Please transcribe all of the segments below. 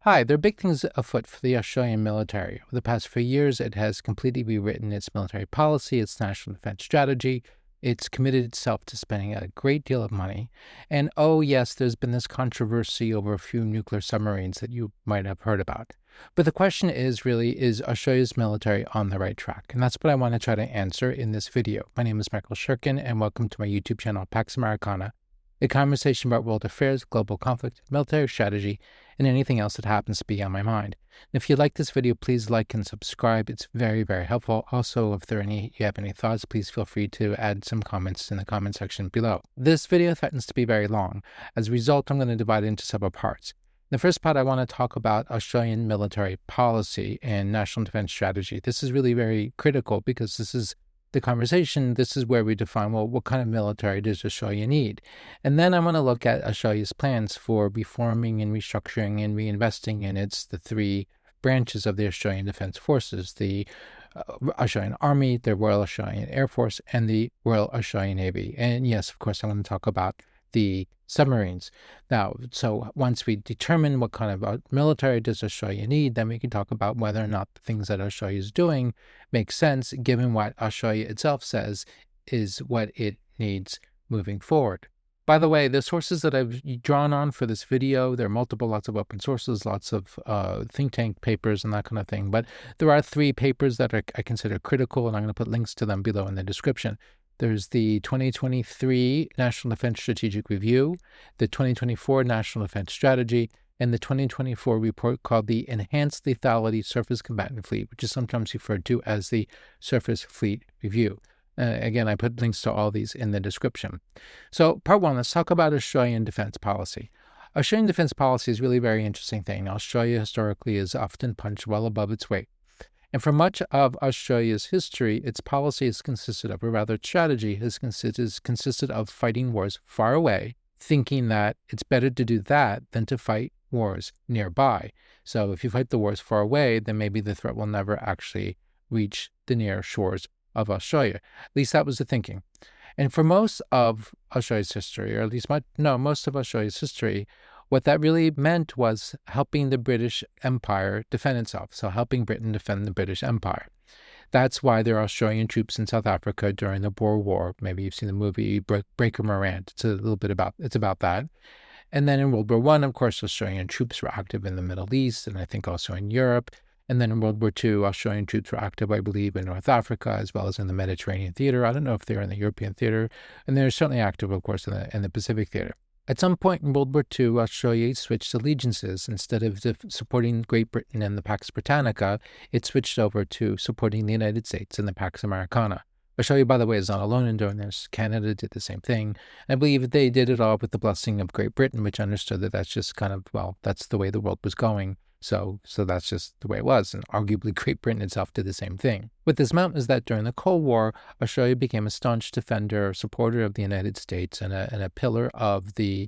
Hi, there are big things afoot for the Australian military. Over the past few years, it has completely rewritten its military policy, its national defense strategy. It's committed itself to spending a great deal of money. And oh, yes, there's been this controversy over a few nuclear submarines that you might have heard about. But the question is really, is Australia's military on the right track? And that's what I want to try to answer in this video. My name is Michael Shirkin, and welcome to my YouTube channel, Pax Americana, a conversation about world affairs, global conflict, military strategy, and anything else that happens to be on my mind. And if you like this video, please like and subscribe. It's very, very helpful. Also, if you have any thoughts, please feel free to add some comments in the comment section below. This video threatens to be very long. As a result, I'm going to divide it into several parts. In the first part, I want to talk about Australian military policy and national defense strategy. This is really very critical because this is the conversation. This is where we define, well, what kind of military does Australia need? And then I want to look at Australia's plans for reforming and restructuring and reinvesting in the three branches of the Australian Defence Forces, the Australian Army, the Royal Australian Air Force, and the Royal Australian Navy. And yes, of course, I'm going to talk about the submarines. Now, so once we determine what kind of military does Australia need, then we can talk about whether or not the things that Australia is doing make sense, given what Australia itself says is what it needs moving forward. By the way, the sources that I've drawn on for this video, there are lots of open sources, lots of think tank papers and that kind of thing. But there are three papers that I consider critical, and I'm going to put links to them below in the description. There's the 2023 National Defense Strategic Review, the 2024 National Defense Strategy, and the 2024 report called the Enhanced Lethality Surface Combatant Fleet, which is sometimes referred to as the Surface Fleet Review. Again, I put links to all these in the description. So part one, let's talk about Australian defense policy. Australian defense policy is really a very interesting thing. Australia historically is often punched well above its weight. And for much of Australia's history, its policy has consisted of, or rather its strategy has consisted of fighting wars far away, thinking that it's better to do that than to fight wars nearby. So if you fight the wars far away, then maybe the threat will never actually reach the near shores of Australia. At least that was the thinking. And for most of Australia's history, or at least most of Australia's history, what that really meant was helping the British Empire defend itself, so helping Britain defend the British Empire. That's why there are Australian troops in South Africa during the Boer War. Maybe you've seen the movie Breaker Morant. It's about that. And then in World War I, of course, Australian troops were active in the Middle East, and I think also in Europe. And then in World War II, Australian troops were active, I believe, in North Africa, as well as in the Mediterranean theater. I don't know if they're in the European theater. And they're certainly active, of course, in the Pacific theater. At some point in World War II, Australia switched allegiances. Instead of supporting Great Britain and the Pax Britannica, it switched over to supporting the United States and the Pax Americana. Australia, by the way, is not alone in doing this. Canada did the same thing. I believe they did it all with the blessing of Great Britain, which understood that that's just kind of, well, that's the way the world was going. So that's just the way it was, and arguably Great Britain itself did the same thing. What this meant is that during the Cold War, Australia became a staunch defender, supporter of the United States, and a pillar of the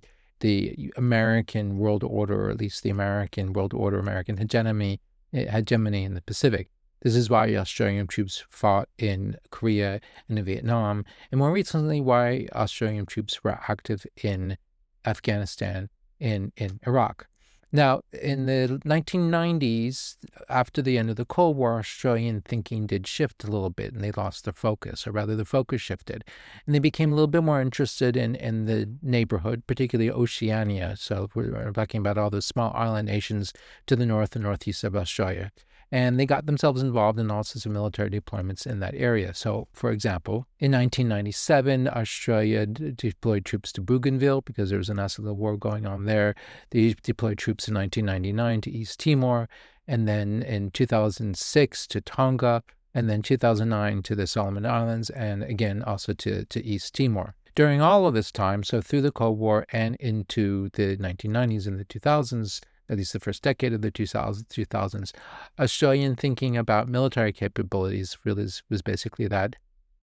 American world order, or at least the American world order, American hegemony in the Pacific. This is why Australian troops fought in Korea and in Vietnam, and more recently, why Australian troops were active in Afghanistan and in Iraq. Now, in the 1990s, after the end of the Cold War, Australian thinking did shift a little bit, and they lost their focus, or rather the focus shifted. And they became a little bit more interested in the neighborhood, particularly Oceania. So we're talking about all those small island nations to the north and northeast of Australia. And they got themselves involved in all sorts of military deployments in that area. So, for example, in 1997, Australia deployed troops to Bougainville because there was a nasty little war going on there. They deployed troops in 1999 to East Timor, and then in 2006 to Tonga, and then 2009 to the Solomon Islands, and again also to East Timor. During all of this time, so through the Cold War and into the 1990s and the 2000s, at least the first decade of the 2000s, Australian thinking about military capabilities really was basically that,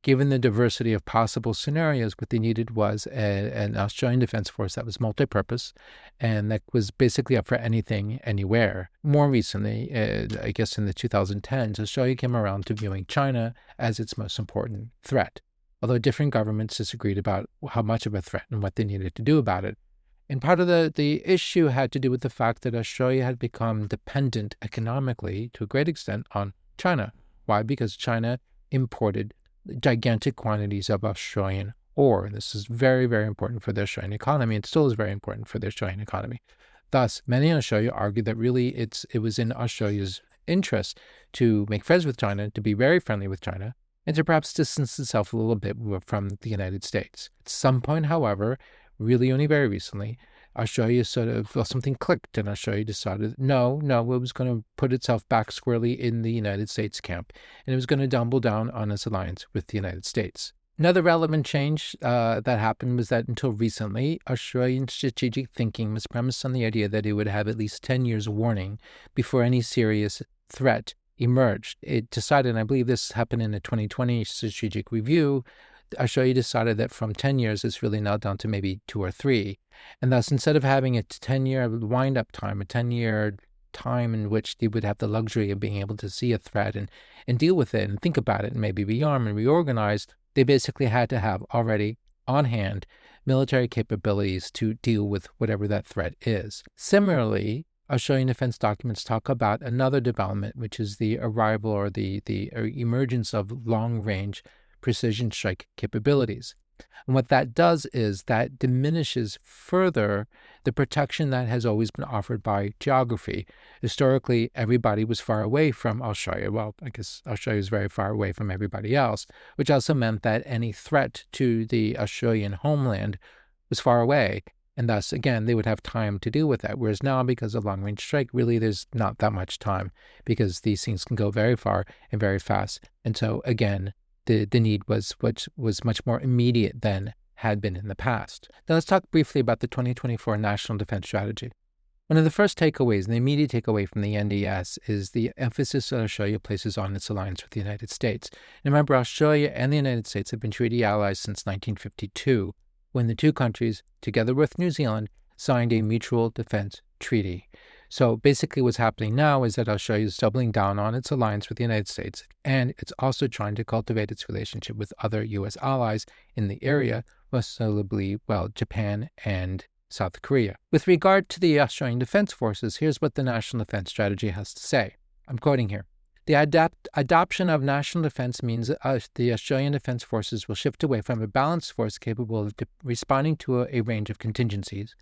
given the diversity of possible scenarios, what they needed was an Australian Defence Force that was multi-purpose and that was basically up for anything, anywhere. More recently, I guess in the 2010s, Australia came around to viewing China as its most important threat, although different governments disagreed about how much of a threat and what they needed to do about it. And part of the issue had to do with the fact that Australia had become dependent economically to a great extent on China. Why? Because China imported gigantic quantities of Australian ore. And this is very, very important for the Australian economy. It still is very important for the Australian economy. Thus, many in Australia argue that really it was in Australia's interest to make friends with China, to be very friendly with China, and to perhaps distance itself a little bit from the United States. At some point, however, really only very recently, Australia something clicked, and Australia decided, no, it was going to put itself back squarely in the United States camp, and it was going to double down on its alliance with the United States. Another relevant change that happened was that until recently, Australian strategic thinking was premised on the idea that it would have at least 10 years warning before any serious threat emerged. It decided, and I believe this happened in the 2020 strategic review, Australia decided that from 10 years, it's really now down to maybe 2 or 3. And thus, instead of having a 10-year wind-up time, a 10-year time in which they would have the luxury of being able to see a threat and deal with it and think about it and maybe rearm and reorganize, they basically had to have already on hand military capabilities to deal with whatever that threat is. Similarly, Australian defense documents talk about another development, which is the arrival or the emergence of long-range precision strike capabilities. And what that does is that diminishes further the protection that has always been offered by geography. Historically, everybody was far away from Australia. Well, I guess Australia is very far away from everybody else, which also meant that any threat to the Australian homeland was far away. And thus, again, they would have time to deal with that. Whereas now, because of long-range strike, really there's not that much time because these things can go very far and very fast. And so, again, the need was much more immediate than had been in the past. Now let's talk briefly about the 2024 National Defense Strategy. One of the first takeaways, and the immediate takeaway from the NDS, is the emphasis that Australia places on its alliance with the United States. And remember, Australia and the United States have been treaty allies since 1952, when the two countries, together with New Zealand, signed a mutual defense treaty. So basically what's happening now is that Australia is doubling down on its alliance with the United States, and it's also trying to cultivate its relationship with other U.S. allies in the area, most notably, Japan and South Korea. With regard to the Australian Defense Forces, here's what the National Defense Strategy has to say. I'm quoting here. The adoption of national defense means that the Australian Defense Forces will shift away from a balanced force capable of responding to a range of contingencies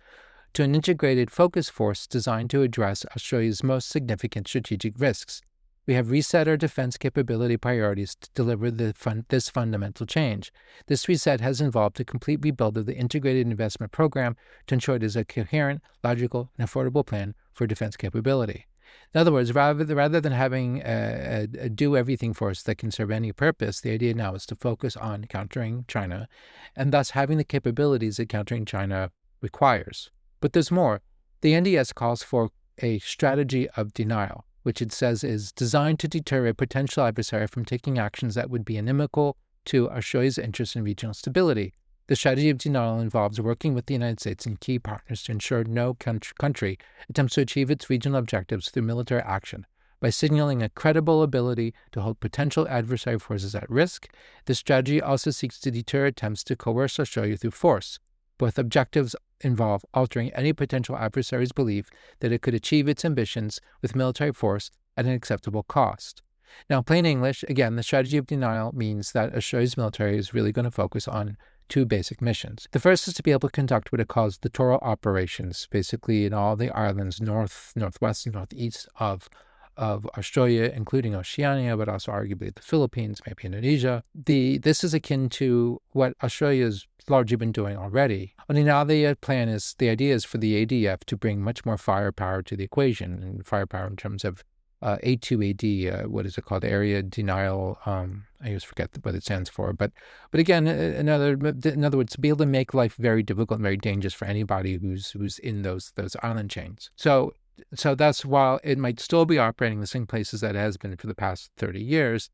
to an integrated focus force designed to address Australia's most significant strategic risks. We have reset our defense capability priorities to deliver this fundamental change. This reset has involved a complete rebuild of the integrated investment program to ensure it is a coherent, logical, and affordable plan for defense capability. In other words, rather than having a do-everything force that can serve any purpose, the idea now is to focus on countering China, and thus having the capabilities that countering China requires. But there's more. The NDS calls for a strategy of denial, which it says is designed to deter a potential adversary from taking actions that would be inimical to Australia's interest in regional stability. The strategy of denial involves working with the United States and key partners to ensure no country attempts to achieve its regional objectives through military action. By signaling a credible ability to hold potential adversary forces at risk, the strategy also seeks to deter attempts to coerce Australia through force. Both objectives involve altering any potential adversary's belief that it could achieve its ambitions with military force at an acceptable cost. Now, in plain English, again, the strategy of denial means that Australia's military is really going to focus on two basic missions. The first is to be able to conduct what it calls littoral operations, basically in all the islands north, northwest, and northeast of Australia, including Oceania, but also arguably the Philippines, maybe Indonesia. This is akin to what Australia has largely been doing already. Only now the idea is for the ADF to bring much more firepower to the equation, and firepower in terms of A2AD, what is it called? Area denial. I always forget what it stands for. But again, in other words, to be able to make life very difficult and very dangerous for anybody who's in those island chains. So that's, while it might still be operating the same places that it has been for the past 30 years,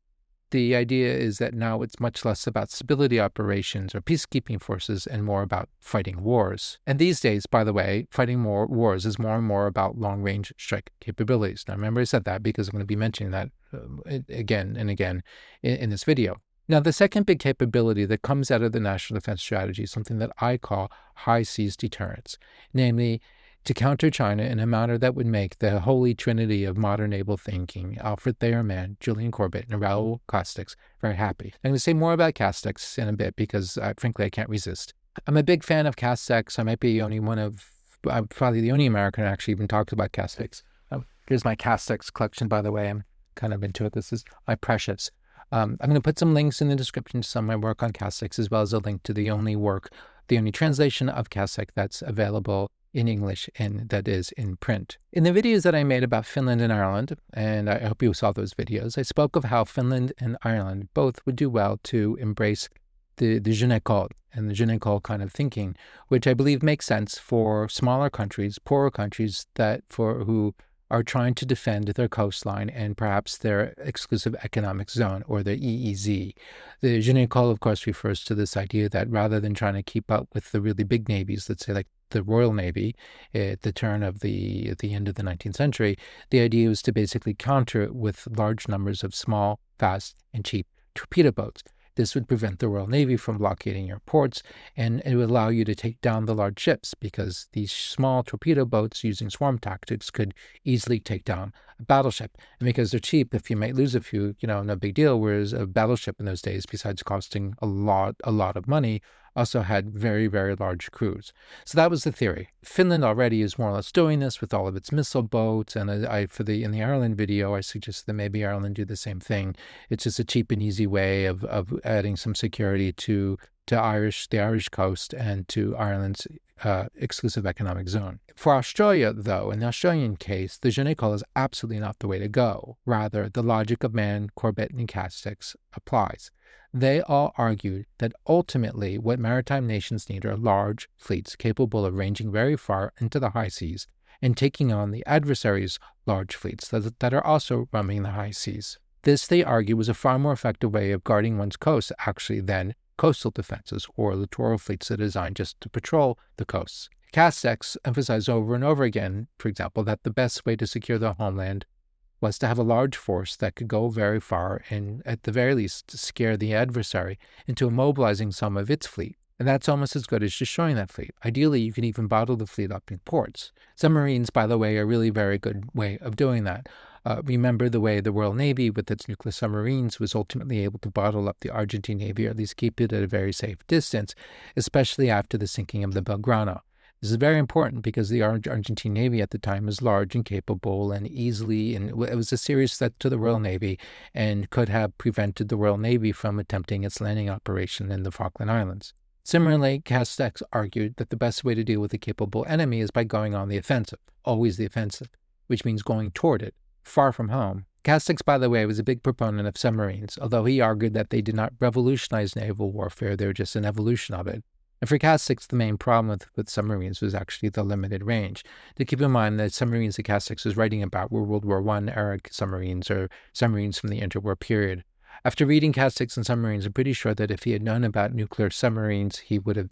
the idea is that now it's much less about stability operations or peacekeeping forces and more about fighting wars. And these days, by the way, fighting more wars is more and more about long-range strike capabilities. Now, remember I said that because I'm going to be mentioning that again and again in this video. Now, the second big capability that comes out of the national defense strategy is something that I call high seas deterrence, namely to counter China in a manner that would make the holy trinity of modern naval thinking, Alfred Thayer Mann, Julian Corbett, and Raoul Castex, very happy. I'm going to say more about Castex in a bit because, frankly, I can't resist. I'm a big fan of Castex. I might be I'm probably the only American who actually even talks about Castex. Here's my Castex collection, by the way. I'm kind of into it. This is my precious. I'm going to put some links in the description to some of my work on Castex, as well as a link to the only translation of Castex that's available in English and that is in print. In the videos that I made about Finland and Ireland, and I hope you saw those videos, I spoke of how Finland and Ireland both would do well to embrace the Jeune Ecole and the Jeune Ecole kind of thinking, which I believe makes sense for smaller countries, poorer countries who are trying to defend their coastline and perhaps their exclusive economic zone, or the EEZ. The Jeune Ecole, of course, refers to this idea that rather than trying to keep up with the really big navies, let's say like the Royal Navy at the end of the 19th century, the idea was to basically counter it with large numbers of small, fast, and cheap torpedo boats. This would prevent the Royal Navy from blockading your ports, and it would allow you to take down the large ships, because these small torpedo boats using swarm tactics could easily take down a battleship. And because they're cheap, if you might lose a few, no big deal, whereas a battleship in those days, besides costing a lot of money, also had very, very large crews. So that was the theory. Finland already is more or less doing this with all of its missile boats, and in the Ireland video, I suggested that maybe Ireland do the same thing. It's just a cheap and easy way of adding some security to the Irish coast and to Ireland's exclusive economic zone. For Australia, though, in the Australian case, the Jeune Ecole is absolutely not the way to go. Rather, the logic of Mann, Corbett, and Castex applies. They all argued that ultimately what maritime nations need are large fleets capable of ranging very far into the high seas and taking on the adversary's large fleets that are also roaming the high seas. This, they argue, was a far more effective way of guarding one's coast, actually, than coastal defenses or littoral fleets that are designed just to patrol the coasts. Castex emphasized over and over again, for example, that the best way to secure the homeland was to have a large force that could go very far and, at the very least, scare the adversary into immobilizing some of its fleet. And that's almost as good as destroying that fleet. Ideally, you can even bottle the fleet up in ports. Submarines, by the way, are a really very good way of doing that. Remember the way the Royal Navy, with its nuclear submarines, was ultimately able to bottle up the Argentine Navy, or at least keep it at a very safe distance, especially after the sinking of the Belgrano. This is very important because the Argentine Navy at the time was large and capable and it was a serious threat to the Royal Navy and could have prevented the Royal Navy from attempting its landing operation in the Falkland Islands. Similarly, Castex argued that the best way to deal with a capable enemy is by going on the offensive, always the offensive, which means going toward it, far from home. Castex, by the way, was a big proponent of submarines, although he argued that they did not revolutionize naval warfare, they were just an evolution of it. And for Castex, the main problem with submarines was actually the limited range. To keep in mind that submarines that Castex was writing about were World War I era submarines, or submarines from the interwar period. After reading Castex and submarines, I'm pretty sure that if he had known about nuclear submarines, he would have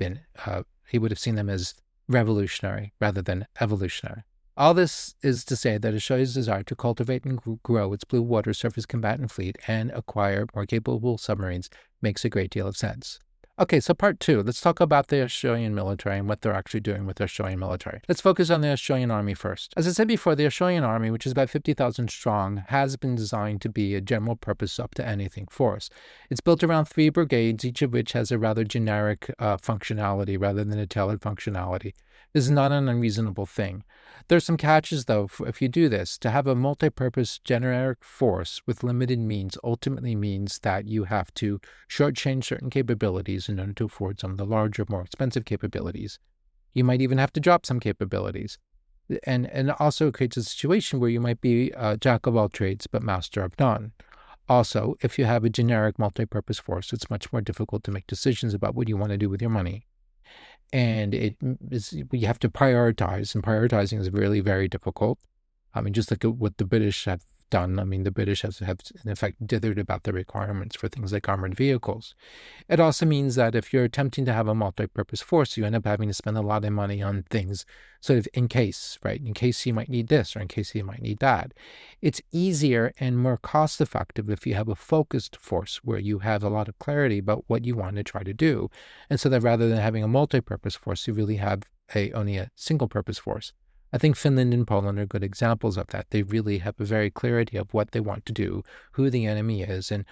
seen them as revolutionary rather than evolutionary. All this is to say that Australia's desire to cultivate and grow its blue water surface combatant fleet and acquire more capable submarines makes a great deal of sense. Okay, so part two, let's talk about the Australian military and what they're actually doing with the Australian military. Let's focus on the Australian Army first. As I said before, the Australian Army, which is about 50,000 strong, has been designed to be a general purpose up-to-anything force. It's built around 3 brigades, each of which has a rather generic functionality rather than a tailored functionality. This is not an unreasonable thing. There's some catches, though, if you do this. To have a multi-purpose generic force with limited means ultimately means that you have to shortchange certain capabilities in order to afford some of the larger, more expensive capabilities. You might even have to drop some capabilities. And it also creates a situation where you might be a jack of all trades but master of none. Also, if you have a generic multi-purpose force, it's much more difficult to make decisions about what you want to do with your money. And you have to prioritize, and prioritizing is really very difficult. I mean, just look at what the British have done. I mean, the British have in effect dithered about the requirements for things like armored vehicles. It also means that if you're attempting to have a multi-purpose force, you end up having to spend a lot of money on things sort of in case, right? In case you might need this or in case you might need that. It's easier and more cost-effective if you have a focused force where you have a lot of clarity about what you want to try to do. And so that rather than having a multi-purpose force, you really have only a single-purpose force. I think Finland and Poland are good examples of that. They really have a very clear idea of what they want to do, who the enemy is, and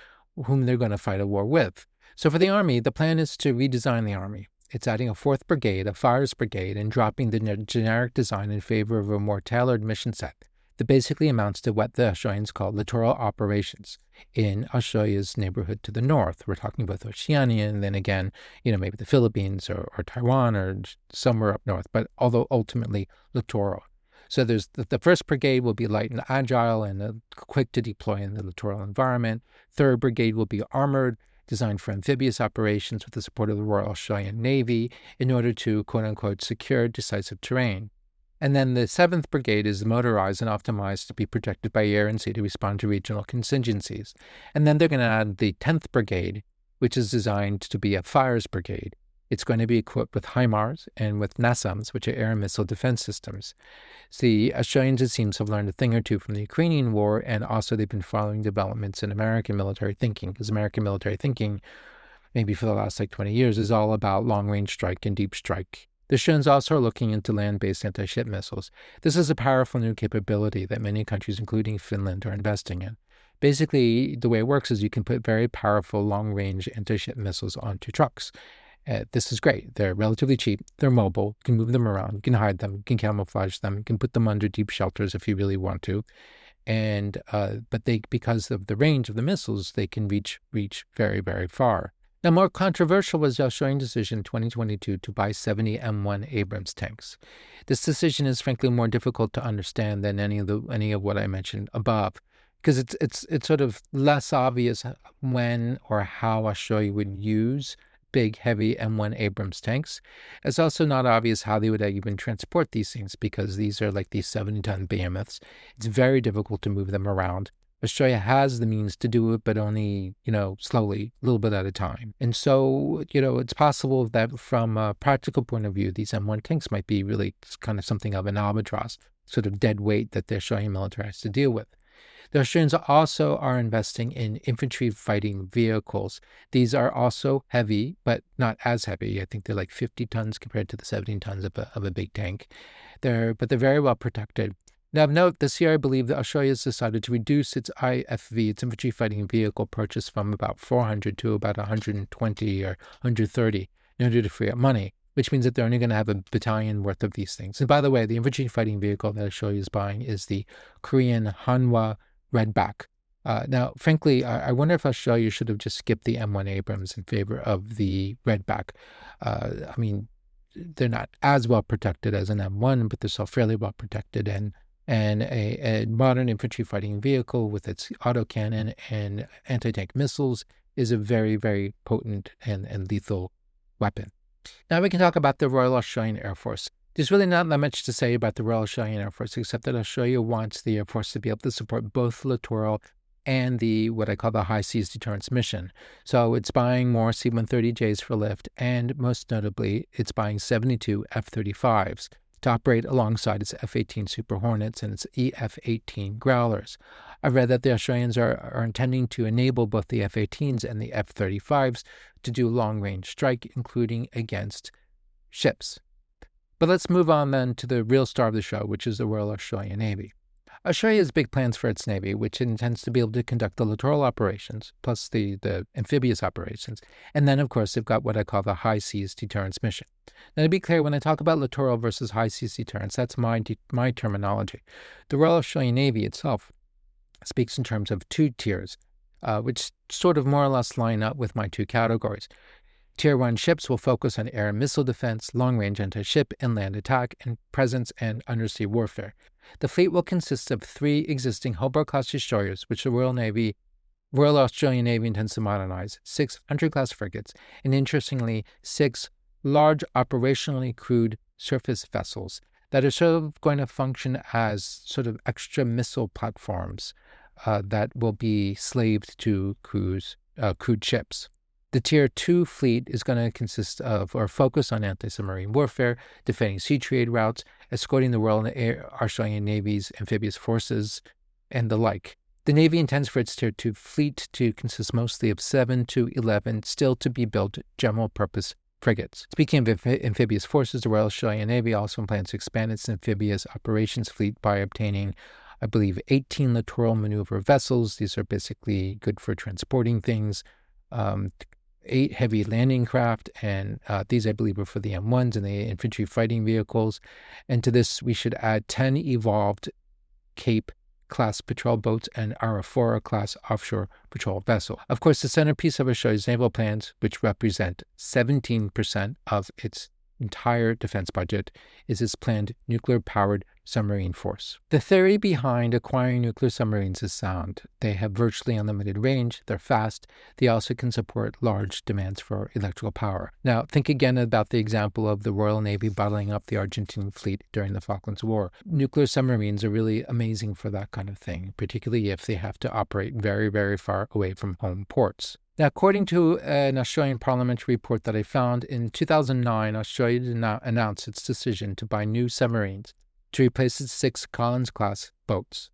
whom they're going to fight a war with. So for the Army, the plan is to redesign the Army. It's adding a 4th Brigade, a Fires Brigade, and dropping the generic design in favor of a more tailored mission set that basically amounts to what the Australians call littoral operations in Australia's neighborhood to the north. We're talking about Oceania, and then again, maybe the Philippines or Taiwan or somewhere up north, but although ultimately littoral. So there's the 1st Brigade will be light and agile and quick to deploy in the littoral environment. 3rd Brigade will be armored, designed for amphibious operations with the support of the Royal Australian Navy in order to, quote-unquote, secure decisive terrain. And then the 7th Brigade is motorized and optimized to be protected by air and sea to respond to regional contingencies. And then they're going to add the 10th Brigade, which is designed to be a Fires Brigade. It's going to be equipped with HIMARS and with NASAMS, which are air and missile defense systems. So the Australians, it seems, have learned a thing or two from the Ukrainian war, and also they've been following developments in American military thinking, because American military thinking, maybe for the last 20 years, is all about long-range strike and deep strike. The Australians also are looking into land-based anti-ship missiles. This is a powerful new capability that many countries, including Finland, are investing in. Basically, the way it works is you can put very powerful long-range anti-ship missiles onto trucks. This is great. They're relatively cheap. They're mobile. You can move them around. You can hide them. You can camouflage them. You can put them under deep shelters if you really want to. And but because of the range of the missiles, they can reach very, very far. Now, more controversial was the Australian decision in 2022 to buy 70 M1 Abrams tanks. This decision is frankly more difficult to understand than any of what I mentioned above, because it's sort of less obvious when or how Australia would use big, heavy M1 Abrams tanks. It's also not obvious how they would even transport these things, because these are like these 70-ton behemoths. It's very difficult to move them around. Australia has the means to do it, but only, slowly, a little bit at a time. And so, it's possible that from a practical point of view, these M1 tanks might be really kind of something of an albatross, sort of dead weight that the Australian military has to deal with. The Australians also are investing in infantry fighting vehicles. These are also heavy, but not as heavy. I think they're like 50 tons compared to the 17 tons of a big tank. But they're very well protected. Now, of note, this year, I believe that Australia has decided to reduce its IFV, its infantry fighting vehicle purchase, from about 400 to about 120 or 130 in order to free up money, which means that they're only going to have a battalion worth of these things. And by the way, the infantry fighting vehicle that Australia is buying is the Korean Hanwha Redback. Now, frankly, I wonder if Australia should have just skipped the M1 Abrams in favor of the Redback. I mean, they're not as well protected as an M1, but they're still fairly well protected, and a modern infantry fighting vehicle with its autocannon and anti-tank missiles is a very, very potent and lethal weapon. Now we can talk about the Royal Australian Air Force. There's really not that much to say about the Royal Australian Air Force, except that Australia wants the Air Force to be able to support both the littoral and what I call the high seas deterrence mission. So it's buying more C-130Js for lift, and most notably, it's buying 72 F-35s to operate alongside its F-18 Super Hornets and its EF-18 Growlers. I've read that the Australians are intending to enable both the F-18s and the F-35s to do long-range strike, including against ships. But let's move on then to the real star of the show, which is the Royal Australian Navy. Australia has big plans for its Navy, which intends to be able to conduct the littoral operations, plus the amphibious operations. And then, of course, they've got what I call the high seas deterrence mission. Now, to be clear, when I talk about littoral versus high seas deterrence, that's my terminology. The Royal Australian Navy itself speaks in terms of two tiers, which sort of more or less line up with my two categories. Tier 1 ships will focus on air and missile defense, long-range anti-ship and land attack, and presence and undersea warfare. The fleet will consist of 3 existing Hobart-class destroyers, which the Royal Australian Navy intends to modernize, 6 Hunter-class frigates, and interestingly, 6 large operationally crewed surface vessels that are sort of going to function as sort of extra missile platforms that will be slaved to crewed ships. The Tier 2 fleet is going to consist of or focus on anti-submarine warfare, defending sea trade routes, escorting the Royal Australian Navy's amphibious forces, and the like. The Navy intends for its Tier 2 fleet to consist mostly of 7 to 11 still-to-be-built general-purpose frigates. Speaking of amphibious forces, the Royal Australian Navy also plans to expand its amphibious operations fleet by obtaining, I believe, 18 littoral maneuver vessels. These are basically good for transporting things. 8 heavy landing craft, and these, I believe, are for the M1s and the infantry fighting vehicles. And to this, we should add 10 evolved Cape-class patrol boats and Arafura-class offshore patrol vessel. Of course, the centerpiece of Australia's naval plans, which represent 17% of its entire defense budget, is its planned nuclear-powered submarine force. The theory behind acquiring nuclear submarines is sound. They have virtually unlimited range, they're fast, they also can support large demands for electrical power. Now, think again about the example of the Royal Navy bottling up the Argentine fleet during the Falklands War. Nuclear submarines are really amazing for that kind of thing, particularly if they have to operate very, very far away from home ports. Now, according to an Australian parliamentary report that I found, in 2009, Australia announced its decision to buy new submarines to replace its 6 Collins-class boats.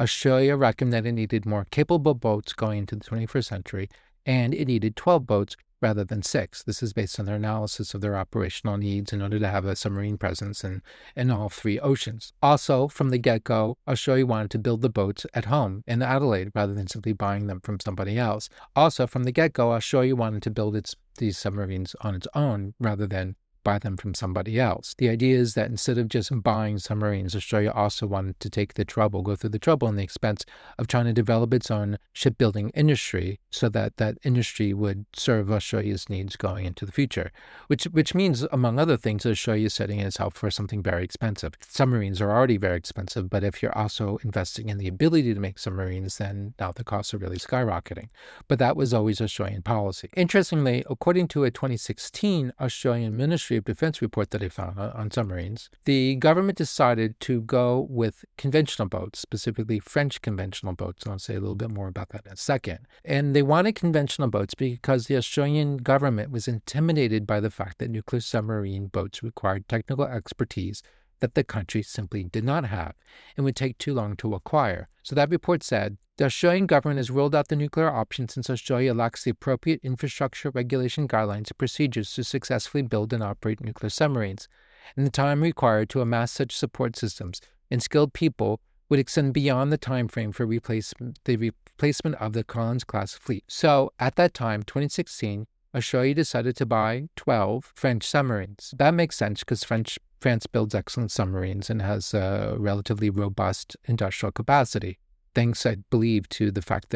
Australia reckoned that it needed more capable boats going into the 21st century, and it needed 12 boats rather than 6. This is based on their analysis of their operational needs in order to have a submarine presence in all 3 oceans. Also, from the get-go, Australia wanted to build the boats at home in Adelaide rather than simply buying them from somebody else. Also, from the get-go, Australia wanted to build these submarines on its own rather than buy them from somebody else. The idea is that instead of just buying submarines, Australia also wanted to go through the trouble and the expense of trying to develop its own shipbuilding industry so that that industry would serve Australia's needs going into the future, which means, among other things, Australia is setting itself for something very expensive. Submarines are already very expensive, but if you're also investing in the ability to make submarines, then now the costs are really skyrocketing. But that was always Australian policy. Interestingly, according to a 2016 Australian Ministry of Defense report that I found on submarines, the government decided to go with conventional boats, specifically French conventional boats. And I'll say a little bit more about that in a second. And they wanted conventional boats because the Australian government was intimidated by the fact that nuclear submarine boats required technical expertise that the country simply did not have and would take too long to acquire. So that report said, the Australian government has ruled out the nuclear option since Australia lacks the appropriate infrastructure, regulation guidelines, and procedures to successfully build and operate nuclear submarines, and the time required to amass such support systems and skilled people would extend beyond the time frame for the replacement of the Collins-class fleet. So, at that time, 2016, Australia decided to buy 12 French submarines. That makes sense because France builds excellent submarines and has a relatively robust industrial capacity, thanks, I believe, to the fact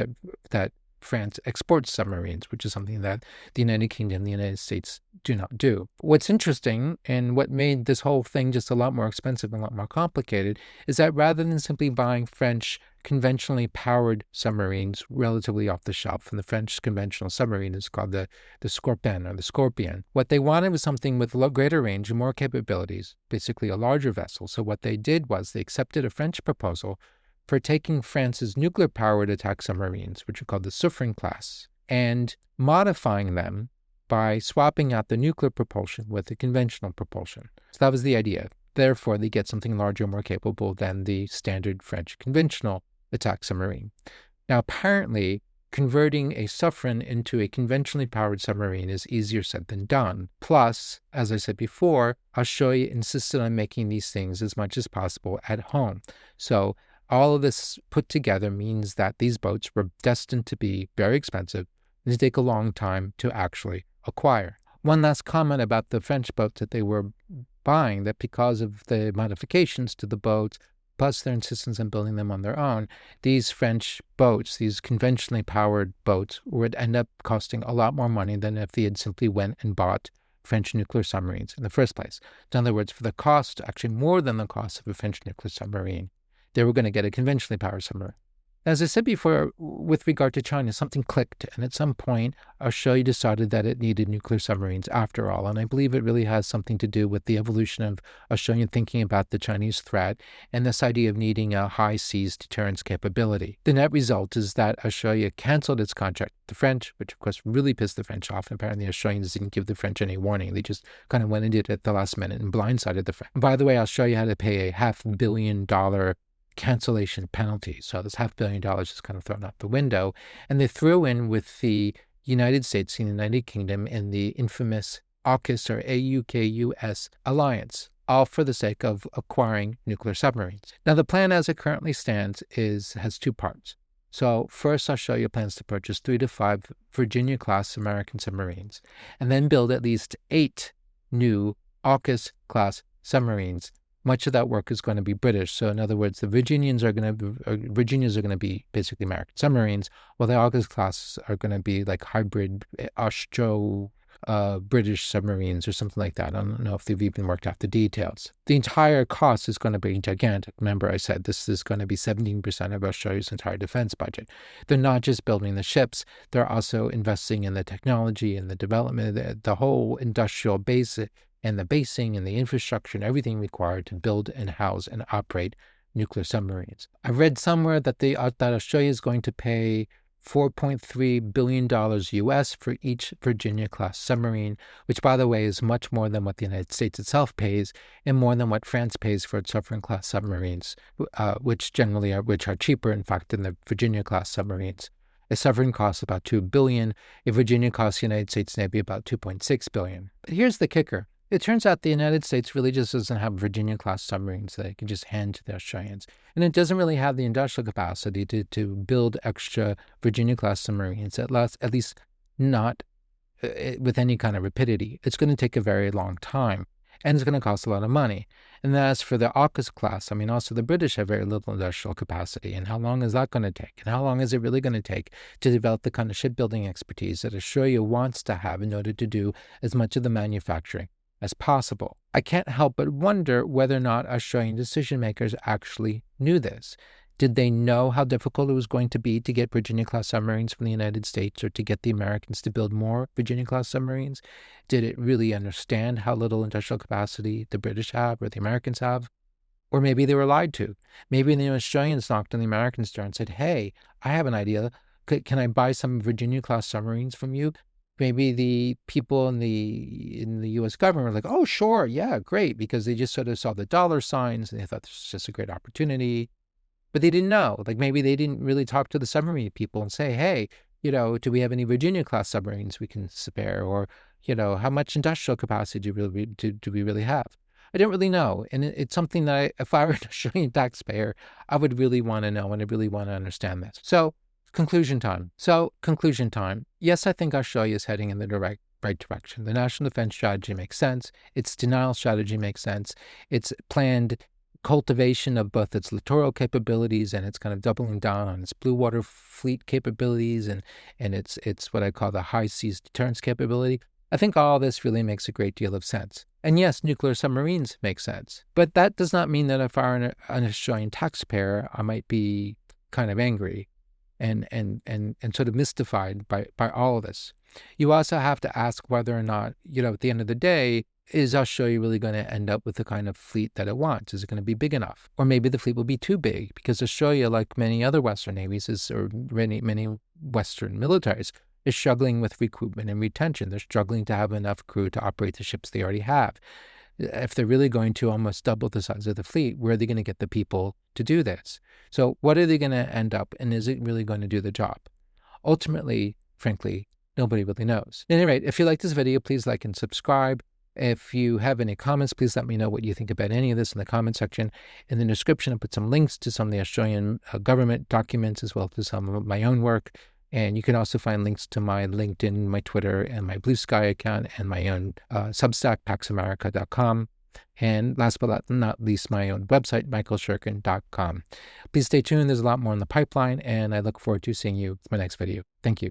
that France exports submarines, which is something that the United Kingdom and the United States do not do. What's interesting, and what made this whole thing just a lot more expensive and a lot more complicated, is that rather than simply buying French conventionally powered submarines relatively off the shelf, and the French conventional submarine is called the Scorpion or the Scorpion, what they wanted was something with greater range and more capabilities, basically a larger vessel. So what they did was they accepted a French proposal for taking France's nuclear-powered attack submarines, which are called the Submarine class, and modifying them by swapping out the nuclear propulsion with the conventional propulsion. So that was the idea. Therefore, they get something larger, more capable than the standard French conventional attack submarine. Now, apparently, converting a Submarine into a conventionally powered submarine is easier said than done. Plus, as I said before, Australia insisted on making these things as much as possible at home. So all of this put together means that these boats were destined to be very expensive and to take a long time to actually acquire. One last comment about the French boats that they were buying, that because of the modifications to the boats, plus their insistence on building them on their own, these French boats, these conventionally powered boats, would end up costing a lot more money than if they had simply went and bought French nuclear submarines in the first place. In other words, for the cost, actually more than the cost of a French nuclear submarine, they were going to get a conventionally powered submarine. As I said before, with regard to China, something clicked, and at some point, Australia decided that it needed nuclear submarines after all, and I believe it really has something to do with the evolution of Australian thinking about the Chinese threat and this idea of needing a high seas deterrence capability. The net result is that Australia canceled its contract with the French, which of course really pissed the French off. Apparently, the Australians didn't give the French any warning. They just kind of went and did it at the last minute and blindsided the French. And by the way, Australia had to pay a $500 million cancellation penalty. So this $500 million is kind of thrown out the window. And they threw in with the United States and the United Kingdom in the infamous AUKUS or AUKUS alliance, all for the sake of acquiring nuclear submarines. Now, the plan as it currently stands has two parts. So first, Australia plans to purchase 3 to 5 Virginia-class American submarines, and then build at least 8 new AUKUS-class submarines. Much of that work is going to be British. So in other words, the Virginias are going to be basically American submarines, while the AUKUS class are going to be like hybrid Austro-British submarines or something like that. I don't know if they've even worked out the details. The entire cost is going to be gigantic. Remember, I said this is going to be 17% of Australia's entire defense budget. They're not just building the ships, they're also investing in the technology and the development, the whole industrial base and the basing and the infrastructure and everything required to build and house and operate nuclear submarines. I read somewhere that that Australia is going to pay $4.3 billion US for each Virginia-class submarine, which, by the way, is much more than what the United States itself pays and more than what France pays for its Sovereign-class submarines, which are cheaper, in fact, than the Virginia-class submarines. A Sovereign costs about $2 billion. A Virginia costs the United States Navy about $2.6 billion. But here's the kicker. It turns out the United States really just doesn't have Virginia-class submarines that it can just hand to the Australians. And it doesn't really have the industrial capacity to build extra Virginia-class submarines, at least not with any kind of rapidity. It's going to take a very long time, and it's going to cost a lot of money. And as for the AUKUS class, I mean, also the British have very little industrial capacity. And how long is that going to take? And how long is it really going to take to develop the kind of shipbuilding expertise that Australia wants to have in order to do as much of the manufacturing as possible? I can't help but wonder whether or not Australian decision makers actually knew this. Did they know how difficult it was going to be to get Virginia-class submarines from the United States or to get the Americans to build more Virginia-class submarines? Did it really understand how little industrial capacity the British have or the Americans have? Or maybe they were lied to. Maybe the Australians knocked on the Americans' door and said, hey, I have an idea. Can I buy some Virginia-class submarines from you? Maybe the people in the U.S. government were like, oh, sure, yeah, great, because they just sort of saw the dollar signs and they thought this was just a great opportunity. But they didn't know. Like maybe they didn't really talk to the submarine people and say, hey, do we have any Virginia-class submarines we can spare? Or, how much industrial capacity do we really have? I don't really know. And it's something that if I were an Australian taxpayer, I would really want to know and I really want to understand this. So conclusion time. Yes, I think Australia is heading in the right direction. The national defense strategy makes sense. Its denial strategy makes sense. Its planned cultivation of both its littoral capabilities and its kind of doubling down on its blue water fleet capabilities and its what I call the high seas deterrence capability. I think all this really makes a great deal of sense. And yes, nuclear submarines make sense. But that does not mean that if I were an Australian taxpayer, I might be kind of angry and sort of mystified by all of this. You also have to ask whether or not, at the end of the day, is Australia really going to end up with the kind of fleet that it wants? Is it going to be big enough? Or maybe the fleet will be too big because Australia, like many other Western navies or many Western militaries, is struggling with recruitment and retention. They're struggling to have enough crew to operate the ships they already have. If they're really going to almost double the size of the fleet, where are they going to get the people to do this? So what are they going to end up, and is it really going to do the job? Ultimately, frankly, nobody really knows. At any rate, if you like this video, please like and subscribe. If you have any comments, please let me know what you think about any of this in the comment section. In the description, I'll put some links to some of the Australian government documents as well as some of my own work. And you can also find links to my LinkedIn, my Twitter, and my Blue Sky account, and my own Substack, paxamerica.com. And last but not least, my own website, michaelshirkin.com. Please stay tuned. There's a lot more in the pipeline, and I look forward to seeing you in my next video. Thank you.